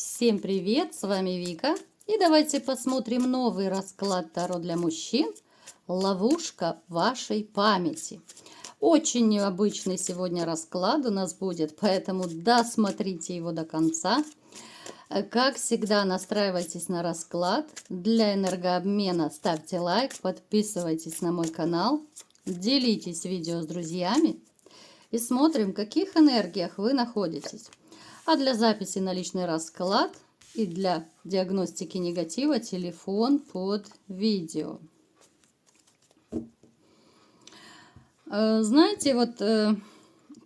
Всем привет, с вами Вика. И давайте посмотрим новый расклад Таро для мужчин. Ловушка вашей памяти. Очень необычный сегодня расклад у нас будет, поэтому досмотрите его до конца. Как всегда, настраивайтесь на расклад. Для энергообмена ставьте лайк, подписывайтесь на мой канал, делитесь видео с друзьями и смотрим, в каких энергиях вы находитесь. А для записи на личный расклад и для диагностики негатива телефон под видео. Знаете, вот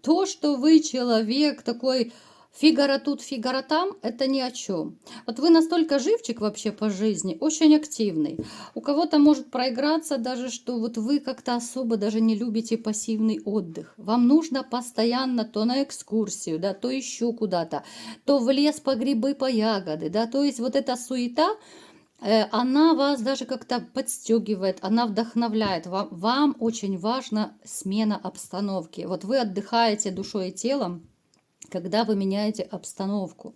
то, что вы человек такой фигаро тут, фигаро там, это ни о чем. Вот вы настолько живчик вообще по жизни, очень активный. У кого-то может проиграться даже, что вот вы как-то особо даже не любите пассивный отдых. Вам нужно постоянно то на экскурсию, да, то еще куда-то, то в лес по грибы, по ягоды, да, то есть вот эта суета, она вас даже как-то подстегивает, она вдохновляет. Вам очень важна смена обстановки. Вот вы отдыхаете душой и телом, когда вы меняете обстановку.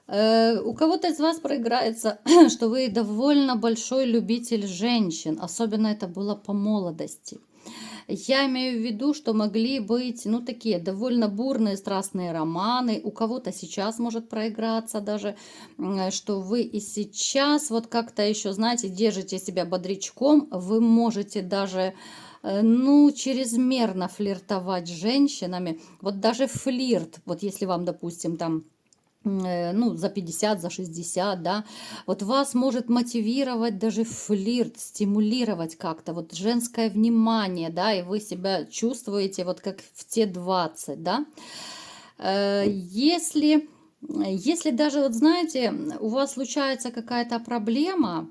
У кого-то из вас проиграется, что вы довольно большой любитель женщин, особенно это было по молодости. Я имею в виду, что могли быть, ну, такие довольно бурные страстные романы. У кого-то сейчас может проиграться даже, что вы и сейчас вот как-то еще, знаете, держите себя бодрячком. Вы можете даже, ну, чрезмерно флиртовать с женщинами. Вот даже флирт, вот если вам, допустим, там ну, за 50, за 60, да, вот вас может мотивировать даже флирт, стимулировать как-то, вот женское внимание, да, и вы себя чувствуете вот как в те 20, да. Если даже, вот знаете, у вас случается какая-то проблема,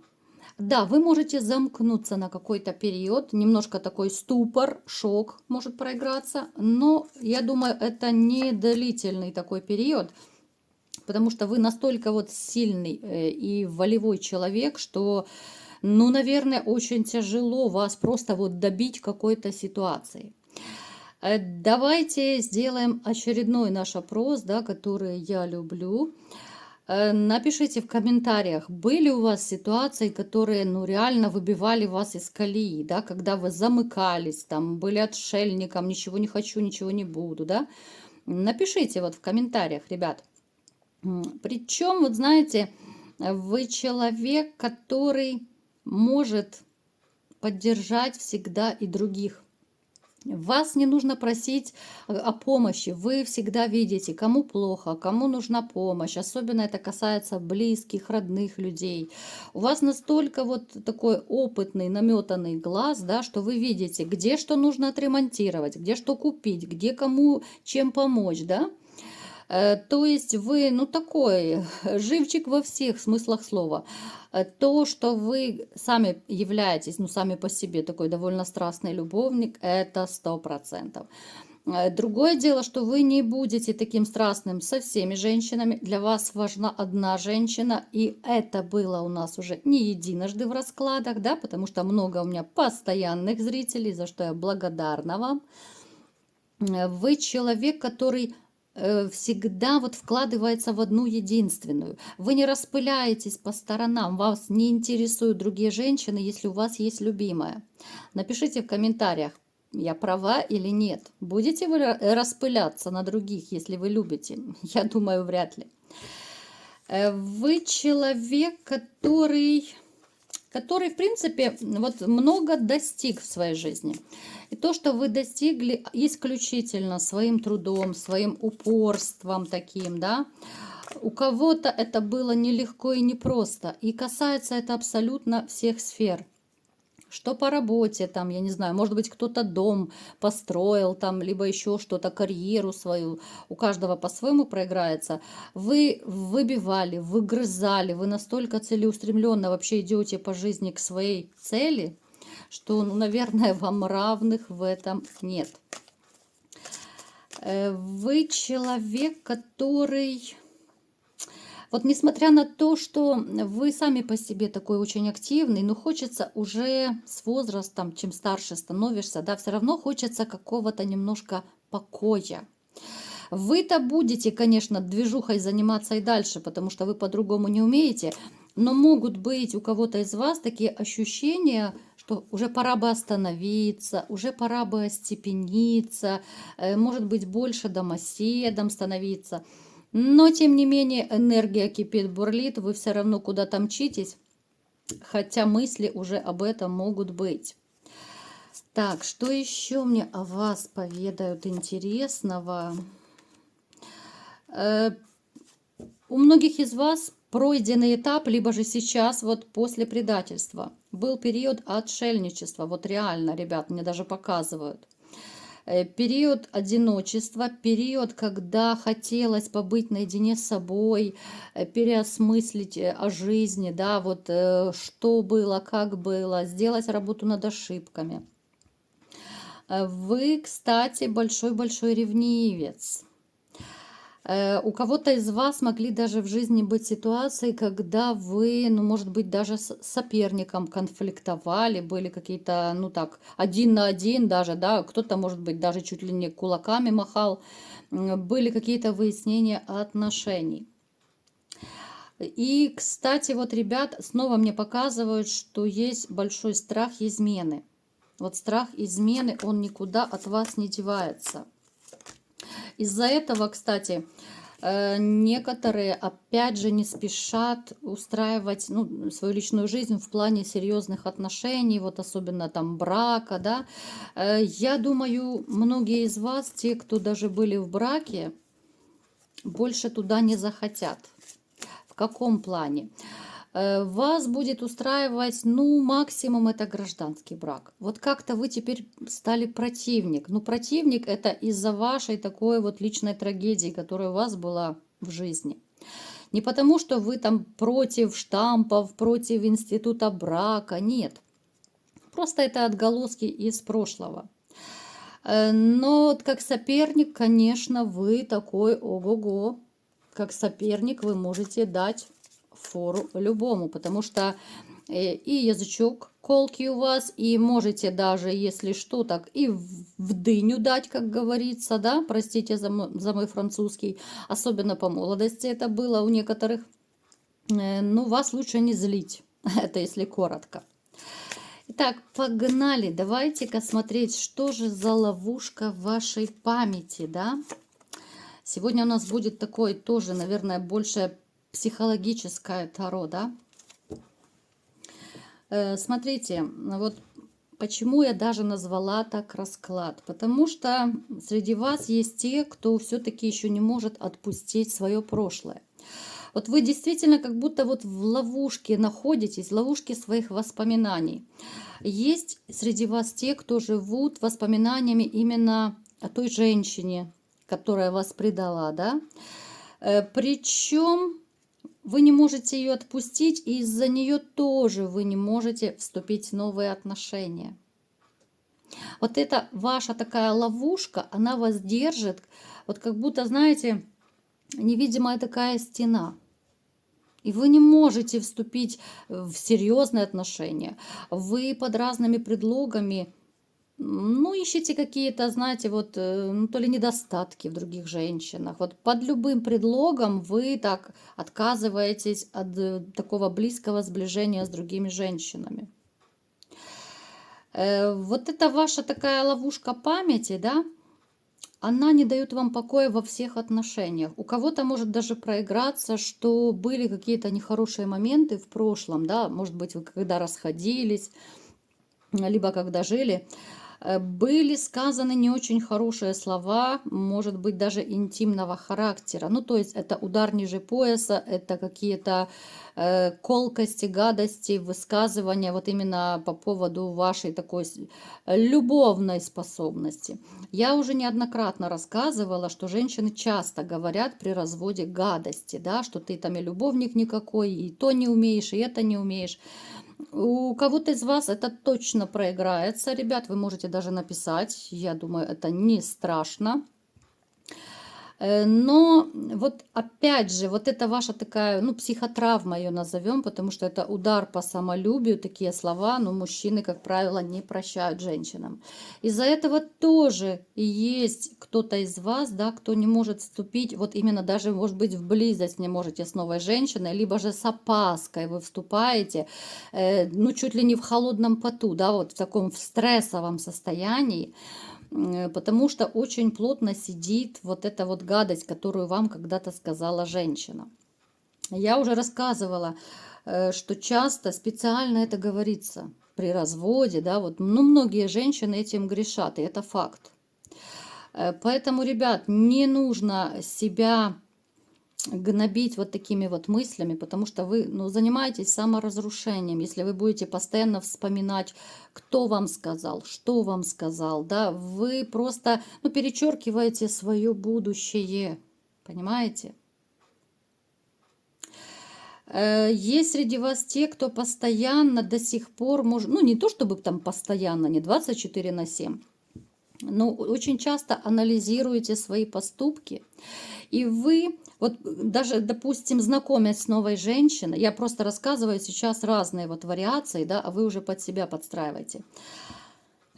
да, вы можете замкнуться на какой-то период, немножко такой ступор, шок может проиграться, но я думаю, это не длительный такой период, потому что вы настолько вот сильный и волевой человек, что, ну, наверное, очень тяжело вас просто вот добить какой-то ситуации. Давайте сделаем очередной наш опрос, да, который я люблю. Напишите в комментариях, были у вас ситуации, которые, ну, реально выбивали вас из колеи, да, когда вы замыкались, там, были отшельником, ничего не хочу, ничего не буду, да. Напишите вот в комментариях, ребят. Причем, вот знаете, вы человек, который может поддержать всегда и других. Вас не нужно просить о помощи. Вы всегда видите, кому плохо, кому нужна помощь. Особенно это касается близких, родных людей. У вас настолько вот такой опытный, наметанный глаз, да, что вы видите, где что нужно отремонтировать, где что купить, где кому чем помочь, да. То есть вы, ну, такой живчик во всех смыслах слова. То, что вы сами являетесь, ну, сами по себе такой довольно страстный любовник, это 100%. Другое дело, что вы не будете таким страстным со всеми женщинами. Для вас важна одна женщина, и это было у нас уже не единожды в раскладах, да, потому что много у меня постоянных зрителей, за что я благодарна вам. Вы человек, который всегда вот вкладывается в одну единственную. Вы не распыляетесь по сторонам, вас не интересуют другие женщины, если у вас есть любимая. Напишите в комментариях, я права или нет. Будете вы распыляться на других, если вы любите? Я думаю, вряд ли. Вы человек, который, в принципе, вот много достиг в своей жизни. И то, что вы достигли исключительно своим трудом, своим упорством таким, да, у кого-то это было нелегко и непросто. И касается это абсолютно всех сфер. Что по работе, там, я не знаю, может быть, кто-то дом построил, там, либо еще что-то, карьеру свою, у каждого по-своему проиграется. Вы выбивали, выгрызали, вы настолько целеустремленно вообще идете по жизни к своей цели, что, ну, наверное, вам равных в этом нет. Вы человек, который... Вот несмотря на то, что вы сами по себе такой очень активный, но хочется уже с возрастом, чем старше становишься, да, все равно хочется какого-то немножко покоя. Вы-то будете, конечно, движухой заниматься и дальше, потому что вы по-другому не умеете, но могут быть у кого-то из вас такие ощущения, что уже пора бы остановиться, уже пора бы остепениться, может быть, больше домоседом становиться. Но, тем не менее, энергия кипит, бурлит, вы все равно куда-то мчитесь, хотя мысли уже об этом могут быть. Так, что еще мне о вас поведают интересного? У многих из вас пройденный этап, либо же сейчас, вот после предательства. Был период отшельничества, вот реально, ребят, мне даже показывают. Период одиночества, период, когда хотелось побыть наедине с собой, переосмыслить о жизни, да, вот что было, как было, сделать работу над ошибками. Вы, кстати, большой-большой ревнивец. У кого-то из вас могли даже в жизни быть ситуации, когда вы, ну, может быть, даже с соперником конфликтовали, были какие-то, ну так, один на один даже, да, кто-то, может быть, даже чуть ли не кулаками махал, были какие-то выяснения отношений. И, кстати, вот ребят снова мне показывают, что есть большой страх измены. Вот страх измены, он никуда от вас не девается. Из-за этого, кстати, некоторые, опять же, не спешат устраивать, ну, свою личную жизнь в плане серьезных отношений, вот особенно там брака, да. Я думаю, многие из вас, те, кто даже были в браке, больше туда не захотят. В каком плане? Вас будет устраивать, ну, максимум это гражданский брак. Вот как-то вы теперь стали противник. Ну, противник это из-за вашей такой вот личной трагедии, которая у вас была в жизни. Не потому, что вы там против штампов, против института брака, нет. Просто это отголоски из прошлого. Но вот как соперник, конечно, вы такой ого-го. Как соперник вы можете дать фору любому, потому что и язычок колкий у вас, и можете даже, если что, так и в дыню дать, как говорится, да, простите за мой французский, особенно по молодости это было у некоторых. Ну, вас лучше не злить, это если коротко. Итак, погнали, давайте-ка смотреть, что же за ловушка в вашей памяти, да. Сегодня у нас будет такой тоже, наверное, больше психологическое таро, да. Смотрите, вот почему я даже назвала так расклад. Потому что среди вас есть те, кто все-таки еще не может отпустить свое прошлое. Вот вы действительно как будто вот в ловушке находитесь, в ловушке своих воспоминаний. Есть среди вас те, кто живут воспоминаниями именно о той женщине, которая вас предала, да. Причем вы не можете ее отпустить, и из-за нее тоже вы не можете вступить в новые отношения. Вот это ваша такая ловушка, она вас держит, вот как будто, знаете, невидимая такая стена. И вы не можете вступить в серьезные отношения. Вы под разными предлогами, ну, ищите какие-то, знаете, вот, ну, то ли недостатки в других женщинах. Вот под любым предлогом вы так отказываетесь от такого близкого сближения с другими женщинами. Вот это ваша такая ловушка памяти, да, она не дает вам покоя во всех отношениях. У кого-то может даже проиграться, что были какие-то нехорошие моменты в прошлом, да, может быть, вы когда расходились, либо когда жили, были сказаны не очень хорошие слова, может быть, даже интимного характера. Ну, то есть это удар ниже пояса, это какие-то колкости, гадости, высказывания вот именно по поводу вашей такой любовной способности. Я уже неоднократно рассказывала, что женщины часто говорят при разводе гадости, да, что ты там и любовник никакой, и то не умеешь, и это не умеешь. У кого-то из вас это точно проиграется, ребят, вы можете даже написать, я думаю, это не страшно. Но вот опять же, вот это ваша такая, ну, психотравма ее назовем, потому что это удар по самолюбию, такие слова, но мужчины, как правило, не прощают женщинам. Из-за этого тоже и есть кто-то из вас, да, кто не может вступить, вот именно даже, может быть, в близость не можете с новой женщиной, либо же с опаской вы вступаете, ну, чуть ли не в холодном поту, да, вот в таком в стрессовом состоянии, потому что очень плотно сидит вот эта вот гадость, которую вам когда-то сказала женщина. Я уже рассказывала, что часто специально это говорится при разводе, да, вот, ну, многие женщины этим грешат, и это факт. Поэтому, ребят, не нужно себя гнобить вот такими вот мыслями, потому что вы, ну, занимаетесь саморазрушением. Если вы будете постоянно вспоминать, кто вам сказал, что вам сказал, да, вы просто, ну, перечеркиваете свое будущее, понимаете? Есть среди вас те, кто постоянно до сих пор может, ну, не то чтобы там постоянно, не 24/7, но очень часто анализируете свои поступки, и вы, вот даже, допустим, знакомясь с новой женщиной, я просто рассказываю сейчас разные вот вариации, да, а вы уже под себя подстраиваете.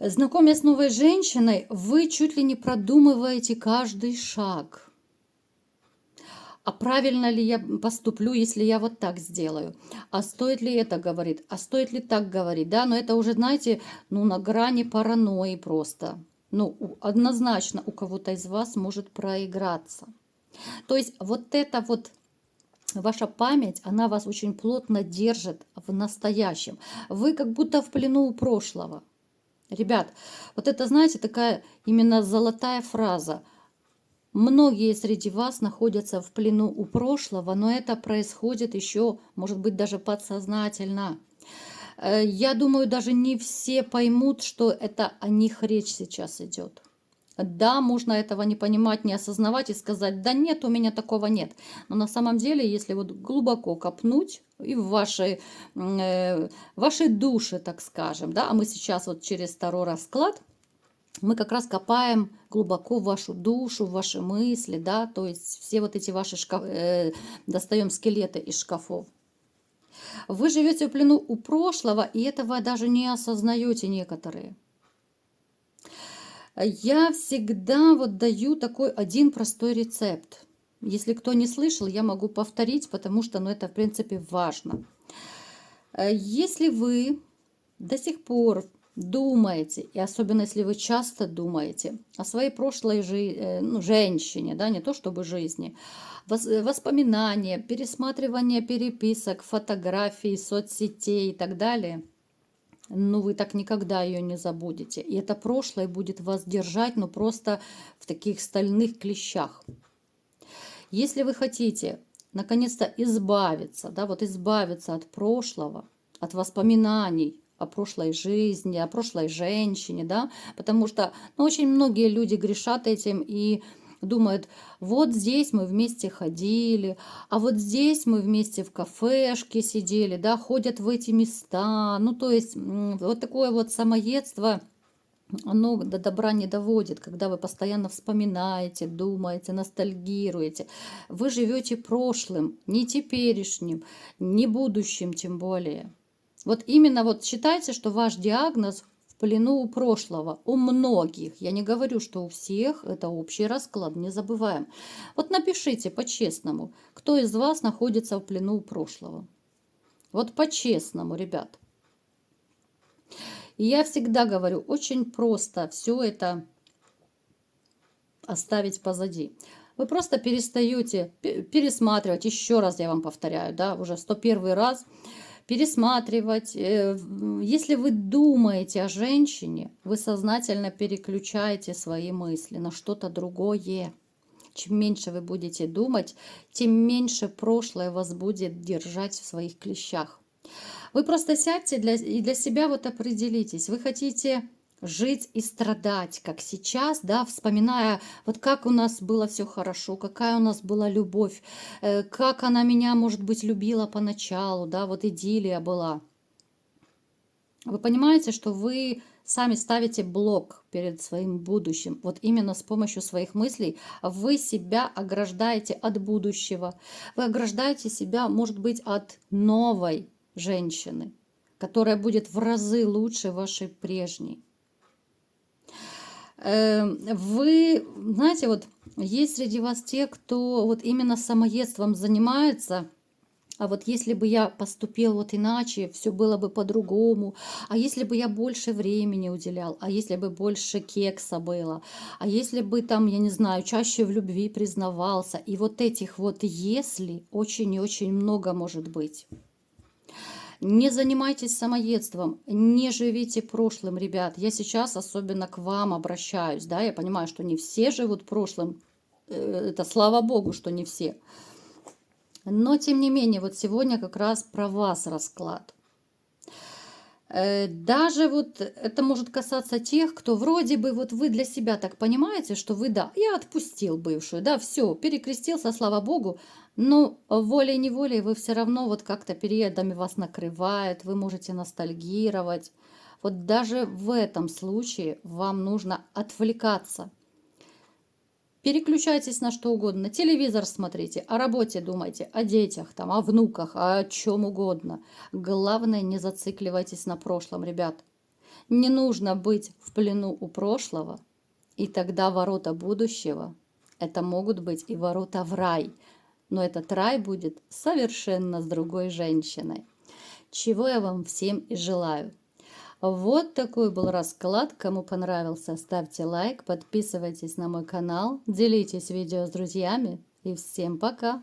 Знакомясь с новой женщиной, вы чуть ли не продумываете каждый шаг. А правильно ли я поступлю, если я вот так сделаю? А стоит ли это говорить? А стоит ли так говорить? Да, но это уже, знаете, ну, на грани паранойи просто. Ну, однозначно у кого-то из вас может проиграться. То есть вот это вот ваша память, она вас очень плотно держит в настоящем. Вы как будто в плену у прошлого. Ребят, вот это, знаете, такая именно золотая фраза. Многие среди вас находятся в плену у прошлого, но это происходит еще, может быть, даже подсознательно. Я думаю, даже не все поймут, что это о них речь сейчас идет. Да, можно этого не понимать, не осознавать и сказать, да нет, у меня такого нет. Но на самом деле, если вот глубоко копнуть и в вашей душе, так скажем, да, а мы сейчас вот через второй расклад, мы как раз копаем глубоко в вашу душу, в ваши мысли, да, то есть все вот эти ваши достаем скелеты из шкафов. Вы живете в плену у прошлого, и этого даже не осознаете некоторые. Я всегда вот даю такой один простой рецепт. Если кто не слышал, я могу повторить, потому что, ну, это, в принципе, важно. Если вы до сих пор думаете, и особенно если вы часто думаете о своей прошлой женщине, да, не то чтобы жизни, воспоминания, пересматривание переписок, фотографий, соцсетей и так далее, ну, вы так никогда ее не забудете. И это прошлое будет вас держать, ну, просто в таких стальных клещах. Если вы хотите наконец-то избавиться, да, вот избавиться от прошлого, от воспоминаний о прошлой жизни, о прошлой женщине, да, потому что, ну, очень многие люди грешат этим и думают, вот здесь мы вместе ходили, а вот здесь мы вместе в кафешке сидели, да, ходят в эти места, ну, то есть вот такое вот самоедство, оно до добра не доводит, когда вы постоянно вспоминаете, думаете, ностальгируете. Вы живете прошлым, не теперешним, не будущим тем более. Вот именно вот считайте, что ваш диагноз в плену у прошлого, у многих. Я не говорю, что у всех, это общий расклад, не забываем. Вот напишите по-честному, кто из вас находится в плену у прошлого. Вот по-честному, ребят. И я всегда говорю, очень просто все это оставить позади. Вы просто перестаете пересматривать, еще раз я вам повторяю, да, уже 101 раз, пересматривать. Если вы думаете о женщине, вы сознательно переключаете свои мысли на что-то другое. Чем меньше вы будете думать, тем меньше прошлое вас будет держать в своих клещах. Вы просто сядьте и для себя вот определитесь. Вы хотите жить и страдать, как сейчас, да, вспоминая, вот как у нас было все хорошо, какая у нас была любовь, как она меня, может быть, любила поначалу, да, вот идиллия была. Вы понимаете, что вы сами ставите блок перед своим будущим. Вот именно с помощью своих мыслей вы себя ограждаете от будущего. Вы ограждаете себя, может быть, от новой женщины, которая будет в разы лучше вашей прежней. Вы знаете, вот есть среди вас те, кто вот именно самоедством занимается. А вот если бы я поступил вот иначе, все было бы по-другому. А если бы я больше времени уделял, а если бы больше кекса было, а если бы там, я не знаю, чаще в любви признавался. И вот этих вот если очень и очень много может быть. Не занимайтесь самоедством, не живите прошлым, ребят. Я сейчас особенно к вам обращаюсь, да, я понимаю, что не все живут прошлым. Это слава богу, что не все. Но, тем не менее, вот сегодня как раз про вас расклад. Даже вот это может касаться тех, кто вроде бы вот вы для себя так понимаете, что вы, да, я отпустил бывшую, да, все, перекрестился, слава богу, но волей-неволей вы все равно вот как-то периодами вас накрывает, вы можете ностальгировать. Вот даже в этом случае вам нужно отвлекаться. Переключайтесь на что угодно. На телевизор смотрите, о работе думайте, о детях, там, о внуках, о чем угодно. Главное, не зацикливайтесь на прошлом, ребят. Не нужно быть в плену у прошлого, и тогда ворота будущего, это могут быть и ворота в рай. Но этот рай будет совершенно с другой женщиной. Чего я вам всем и желаю. Вот такой был расклад. Кому понравился, ставьте лайк, подписывайтесь на мой канал, делитесь видео с друзьями и всем пока!